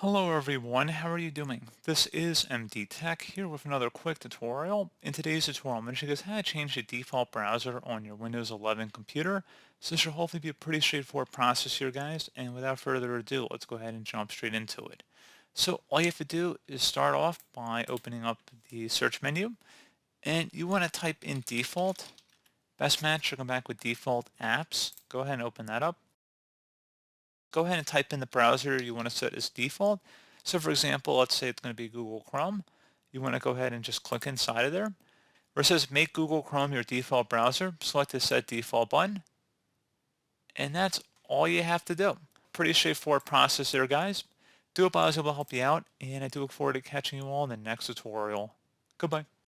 Hello everyone, how are you doing? This is MD Tech here with another quick tutorial. In today's tutorial, I'm going to show you guys how to change the default browser on your Windows 11 computer. So this should hopefully be a pretty straightforward process here, guys. And without further ado, let's go ahead and jump straight into it. So all you have to do is start off by opening up the search menu. And you want to type in default. Best match will come back with default apps. Go ahead and open that up. Go ahead and type in the browser you want to set as default. So for example, let's say it's going to be Google Chrome. You want to go ahead and just click inside of there. Where it says make Google Chrome your default browser, select the set default button. And that's all you have to do. Pretty straightforward process there, guys. Do hope I was able to help you out, and I do look forward to catching you all in the next tutorial. Goodbye.